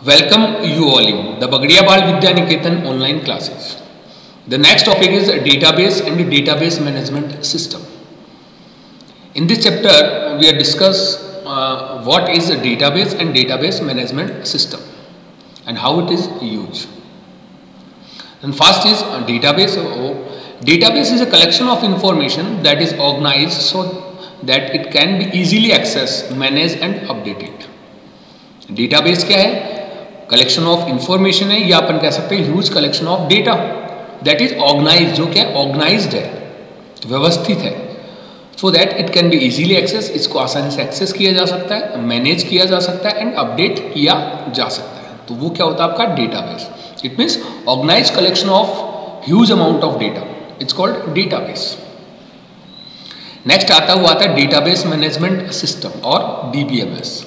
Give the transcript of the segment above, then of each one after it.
Welcome you all in the Bagdiya Bal Vidya Niketan online classes. The next topic is database and the database management system. In this chapter, we are discuss what is a database and database management system and how it is used. And first is a database. Database is a collection of information that is organized so that it can be easily accessed, managed and updated. Database क्या है? Collection of information है या अपन कह सकते हैं huge collection of data that is organise, जो क्या organised है, व्यवस्थित है, so that it can be easily access, इसको आसानी से एक्सेस किया जा सकता है, मैनेज किया जा सकता है एंड अपडेट किया जा सकता है. तो वो क्या होता है आपका database. It means organise collection of huge amount of data, it's called database. Next आता है डेटाबेस मैनेजमेंट सिस्टम और डीबीएमएस.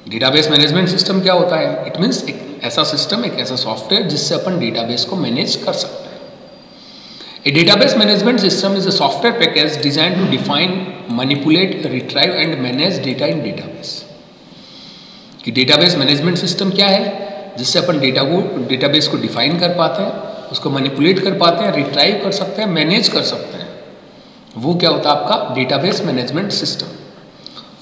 डेटाबेस मैनेजमेंट सिस्टम क्या होता है? इट मीन्स एक ऐसा सिस्टम, एक ऐसा सॉफ्टवेयर जिससे अपन डेटाबेस को मैनेज कर सकते हैं. A database management system is a software package design to define, manipulate, retrieve and manage data in database. कि डेटाबेस मैनेजमेंट सिस्टम क्या है? जिससे अपन डेटाबेस को डिफाइन कर पाते हैं, उसको मैनिपुलेट कर पाते हैं, रिट्राइव कर सकते हैं, मैनेज कर सकते हैं. वो क्या होता है आपका database management system.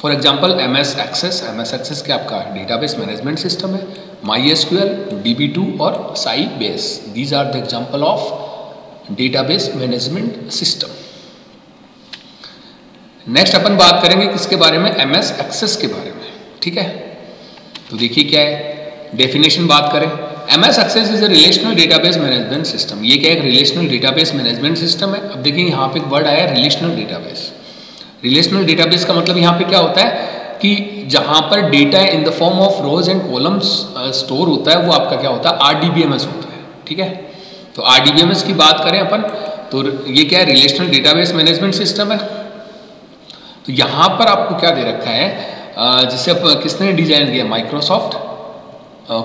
For example MS access क्या आपका डेटाबेस मैनेजमेंट सिस्टम है. MySQL, DB2 और Sybase, these are the example of database management system. Next अपन बात करेंगे किसके बारे में? MS एक्सेस के बारे में. ठीक है, तो देखिए क्या है डेफिनेशन बात करें. MS access is a relational database management system. ये क्या है? रिलेशनल डेटाबेस मैनेजमेंट सिस्टम है. अब देखिए यहाँ पे एक वर्ड आया रिलेशनल डेटाबेस. रिलेशनल डेटाबेस का मतलब यहाँ पे क्या होता है कि जहाँ पर data in the form of rows and columns store होता है, वो आपका क्या होता है? RDBMS होता है. ठीक है, तो RDBMS की बात करें अपन तो ये क्या है? रिलेशनल डेटाबेस मैनेजमेंट सिस्टम है. तो यहाँ पर आपको क्या दे रखा है, जिसे किसने डिजाइन किया? माइक्रोसॉफ्ट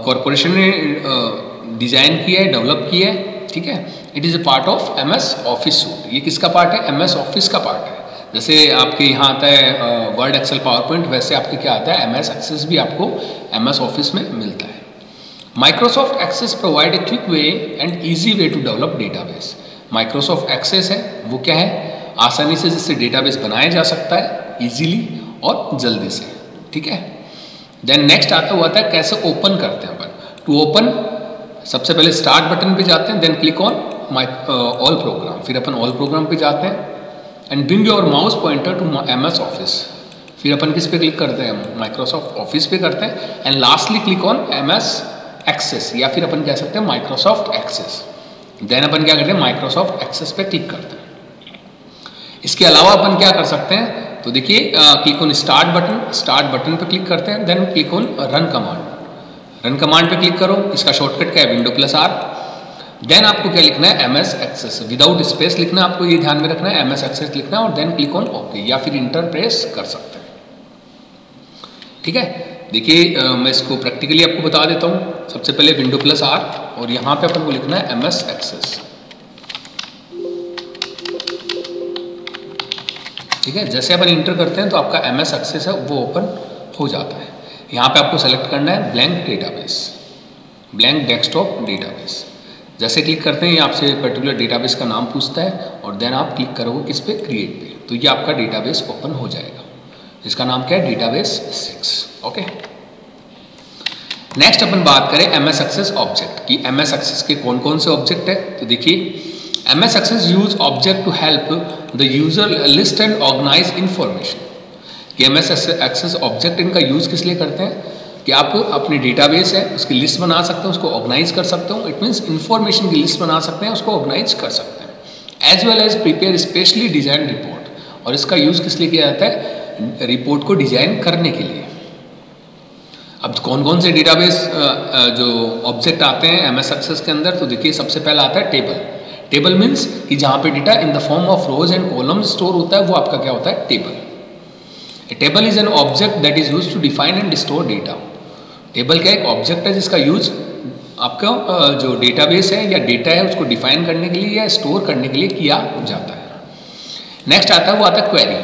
कॉरपोरेशन ने डिजाइन किया है, डेवलप किया है. ठीक है, it is a part of MS office suit. ये किसका पार्ट है? MS ऑफिस का पार्ट है. जैसे आपके यहाँ आता है वर्ड, एक्सेल, पावर पॉइंट, वैसे आपके क्या आता है? MS एक्सेस भी आपको MS ऑफिस में मिलता है. Microsoft access provide a quick way and easy way to develop database. Microsoft access है वो क्या है? आसानी से जिससे डेटाबेस बनाया जा सकता है इजीली और जल्दी से. ठीक है, देन नेक्स्ट आता है कैसे ओपन करते हैं अपन. टू ओपन सबसे पहले स्टार्ट बटन पे जाते हैं, then click on all program, फिर अपन ऑल प्रोग्राम पे जाते हैं and bring your mouse pointer to MS office. फिर अपन किस पे क्लिक करते हैं? माइक्रोसॉफ्ट ऑफिस पे करते हैं and lastly click on MS access, या फिर अपन कह सकते हैं माइक्रोसॉफ्ट एक्सेस. देन अपन क्या करते हैं? माइक्रोसॉफ्ट एक्सेस पे क्लिक करते हैं. इसके अलावा अपन क्या कर सकते हैं? तो देखिए क्लिक ऑन स्टार्ट बटन पे क्लिक करते हैं, then click on run command. Run command पे क्लिक करो, इसका शॉर्टकट क्या है? Window+R. देन आपको क्या लिखना है? MS एक्सेस, विदाउट स्पेस लिखना है आपको, ये ध्यान में रखना है. MS एक्सेस लिखना है और देन क्लिक ऑन ओके, या फिर इंटर प्रेस कर सकते हैं. ठीक है, देखिए मैं इसको प्रैक्टिकली आपको बता देता हूँ. सबसे पहले Window+R और यहाँ पे अपन को लिखना है MS एक्सेस. ठीक है, जैसे अपन इंटर करते हैं तो आपका MS एक्सेस है वो ओपन हो जाता है. यहाँ पे आपको सेलेक्ट करना है blank database, blank desktop database. जैसे क्लिक करते हैं ये आपसे पर्टिकुलर डेटाबेस का नाम पूछता है और देन आप क्लिक करोगे किस पे? क्रिएट पे. तो ये आपका डेटाबेस ओपन हो जाएगा, जिसका नाम क्या है? डेटाबेस 6. ओके, नेक्स्ट अपन बात करें MS एक्सेस ऑब्जेक्ट की. MS एक्सेस के कौन कौन से ऑब्जेक्ट है? तो देखिए MS access use object to help the user list and organise information. कि MS एक्सेस ऑब्जेक्ट इनका यूज किस लिए करते हैं कि आप अपने डेटाबेस है उसकी लिस्ट बना सकते हैं, उसको ऑर्गेनाइज कर सकते हो. इट मीन्स इंफॉर्मेशन की लिस्ट बना सकते हैं, उसको ऑर्गेनाइज कर सकते हैं. As well as prepare specially design report. और इसका यूज किस लिए किया जाता है? रिपोर्ट को डिजाइन करने के लिए. अब कौन कौन से डेटाबेस जो ऑब्जेक्ट आते हैं MS एक्सेस के अंदर, तो देखिए सबसे पहला आता है टेबल. टेबल मीन्स कि जहाँ पे data in the form of rows and columns store होता है, वो आपका क्या होता है? Table. A table is an object that is use to define and store data. Table क्या एक ऑब्जेक्ट है जिसका यूज आपका जो डेटाबेस है या डेटा है उसको डिफाइन करने के लिए या स्टोर करने के लिए किया जाता है. नेक्स्ट आता है वो आता है query.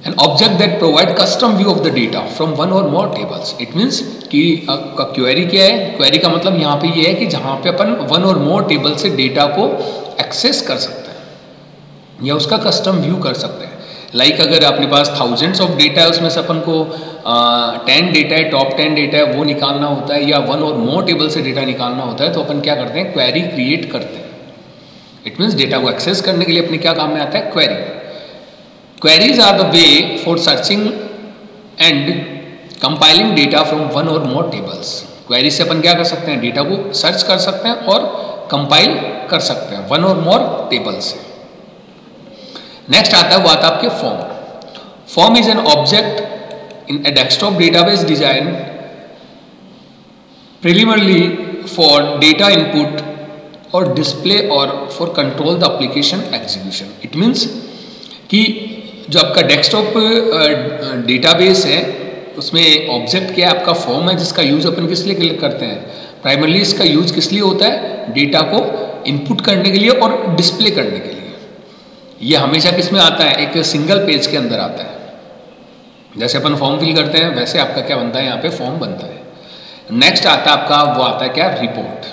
An object that provide custom view of the data from one or more tables. It means कि क्वेरी क्या है? क्वेरी का मतलब यहाँ पे ये है कि जहाँ पे अपन वन और मोर टेबल से डेटा को एक्सेस कर सकते हैं या उसका कस्टम व्यू कर सकते हैं. लाइक अगर अपने पास थाउजेंड्स ऑफ डेटा है, उसमें से अपन को 10 डेटा है, टॉप 10 डेटा है, वो निकालना होता है, या वन और मोर टेबल से डेटा निकालना होता है, तो अपन क्या करते हैं? क्वेरी क्रिएट करते हैं. इट मीन्स डेटा को एक्सेस करने के लिए अपने क्या काम में आता है? Query. Queries are the way for searching and compiling data from one or more tables. Query से अपन क्या कर सकते हैं? डेटा को सर्च कर सकते हैं और कंपाइल कर सकते हैं वन और मोर टेबल से. नेक्स्ट आता है वो आता है आपके form. Form is an object in a desktop database design preliminarily for data input और डिस्प्ले और for control the application execution. It means कि जो आपका डेस्कटॉप डेटाबेस है उसमें ऑब्जेक्ट क्या है? आपका फॉर्म है, जिसका यूज अपन किस लिए करते हैं? प्राइमरली इसका यूज किस लिए होता है? डेटा को इनपुट करने के लिए और डिस्प्ले करने के लिए. ये हमेशा किस में आता है? एक सिंगल पेज के अंदर आता है. जैसे अपन फॉर्म फिल करते हैं वैसे आपका क्या बनता है? यहाँ पे फॉर्म बनता है. नेक्स्ट आता है आपका वो आता है क्या? Report.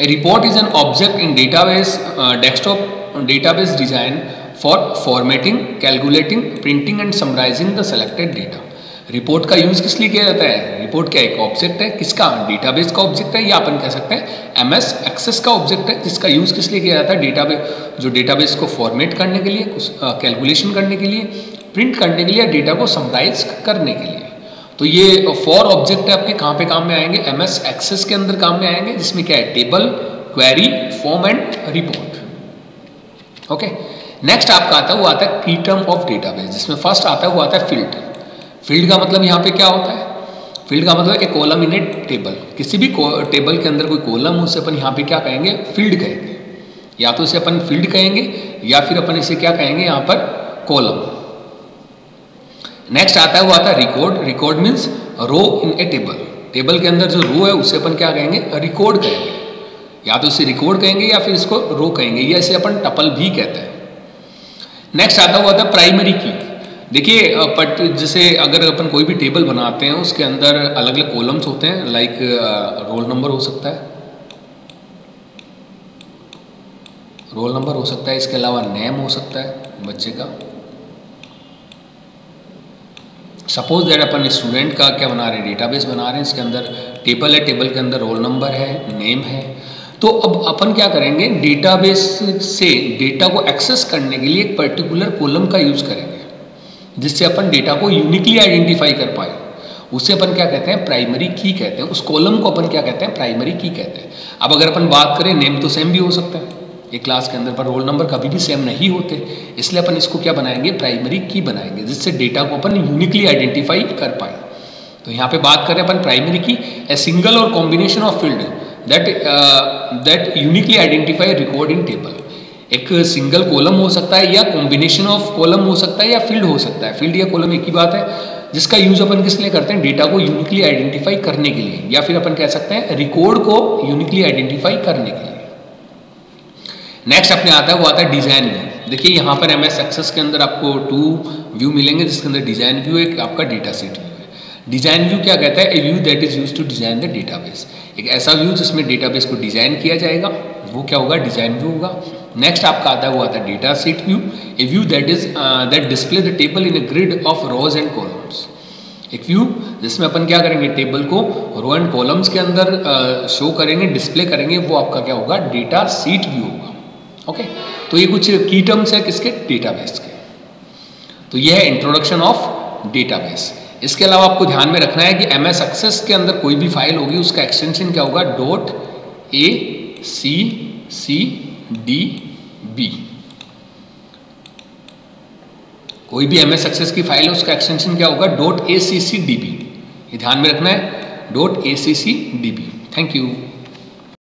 A report is an object in database desktop database design for formatting, calculating, printing and summarising the selected data. Report का यूज किस लिए किया जाता है? रिपोर्ट क्या एक ऑब्जेक्ट है, किसका? डेटाबेस का ऑब्जेक्ट है, या अपन कह सकते हैं एमएस एक्सेस का ऑब्जेक्ट है, जिसका यूज किस लिए किया जाता है? डेटाबेस, जो डेटाबेस को फॉर्मेट करने के लिए, कैलकुलेशन करने के लिए, प्रिंट करने के लिए, डेटा को समराइज करने के लिए. तो ये फॉर ऑब्जेक्ट है अपने कहाँ पे काम में आएंगे? एमएस एक्सेस के अंदर काम में आएंगे, जिसमें क्या है? Table, query, form and report. Okay. Next आपका आता है वो आता है की टर्म ऑफ डेटाबेस, जिसमें फर्स्ट आता है वो आता है फील्ड. फील्ड का मतलब यहाँ पे क्या होता है? फील्ड का मतलब एक कॉलम इन ए टेबल. किसी भी टेबल के अंदर कोई कॉलम, उसे अपन यहाँ पे क्या कहेंगे? फील्ड कहेंगे. या तो इसे अपन फील्ड कहेंगे या फिर अपन इसे क्या कहेंगे? यहाँ पर कॉलम. नेक्स्ट आता है वो आता है रिकॉर्ड. रिकॉर्ड मीन्स रो इन ए टेबल. टेबल के अंदर जो रो है उसे अपन क्या कहेंगे? रिकॉर्ड कहेंगे. या तो इसे रिकॉर्ड कहेंगे या फिर इसको रो कहेंगे, या इसे अपन टपल भी कहते हैं. नेक्स्ट आता हुआ था प्राइमरी की. देखिए जैसे अगर अपन कोई भी टेबल बनाते हैं उसके अंदर अलग अलग कॉलम्स होते हैं. लाइक रोल नंबर हो सकता है, रोल नंबर हो सकता है, इसके अलावा नेम हो सकता है बच्चे का. सपोज दैट अपन स्टूडेंट का क्या बना रहे हैं? डेटाबेस बना रहे हैं. इसके अंदर टेबल है, टेबल के अंदर रोल नंबर है, नेम है. तो अब अपन क्या करेंगे? डेटाबेस से डेटा को एक्सेस करने के लिए एक पर्टिकुलर कॉलम का यूज करेंगे, जिससे अपन डेटा को यूनिकली आइडेंटिफाई कर पाए. उसे अपन क्या कहते हैं? प्राइमरी की कहते हैं. उस कॉलम को अपन क्या कहते हैं? प्राइमरी की कहते हैं. अब अगर अपन बात करें, नेम तो सेम भी हो सकता है एक क्लास के अंदर, पर रोल नंबर कभी भी सेम नहीं होते. इसलिए अपन इसको क्या बनाएंगे? प्राइमरी की बनाएंगे, जिससे डेटा को अपन यूनिकली आइडेंटिफाई कर पाए. तो यहाँ पे बात करें अपन प्राइमरी की, ए सिंगल और combination of field that uniquely identify record in table. एक सिंगल कॉलम हो सकता है या कॉम्बिनेशन ऑफ कॉलम हो सकता है या फील्ड हो सकता है. फील्ड या कॉलम एक ही बात है, जिसका यूज अपन किस लिए करते हैं? डेटा को यूनिकली आइडेंटिफाई करने के लिए, या फिर अपन कह सकते हैं रिकॉर्ड को यूनिकली आइडेंटिफाई करने के लिए. नेक्स्ट अपने आता है वो आता है डिजाइन व्यू. देखिए यहाँ पर एमएस एक्सेस के अंदर आपको 2 व्यू मिलेंगे, जिसके अंदर डिजाइन व्यू एक आपका डेटा सेट व्यू है. डिजाइन व्यू क्या कहता है? A view that is used to design the database. एक ऐसा व्यू जिसमें डेटाबेस को डिजाइन किया जाएगा, वो क्या होगा? डिजाइन व्यू होगा. नेक्स्ट आपका आता है वो आता है data set view. A view that display the table in a grid of rows and columns. एक व्यू जिसमें अपन क्या करेंगे? टेबल को रो एंड कॉलम्स के अंदर शो करेंगे, डिस्प्ले करेंगे, वो आपका क्या होगा? डेटा सीट व्यू होगा. ओके. तो ये कुछ की टर्म्स है किसके? डेटाबेस के. तो ये है इंट्रोडक्शन ऑफ डेटाबेस. इसके अलावा आपको ध्यान में रखना है कि एमएस एक्सेस के अंदर कोई भी फाइल होगी उसका एक्सटेंशन क्या होगा? .accd.b. कोई भी एमएस एक्सेस की फाइल है उसका एक्सटेंशन क्या होगा? .accdb. ये ध्यान में रखना है, .accdb. Thank you.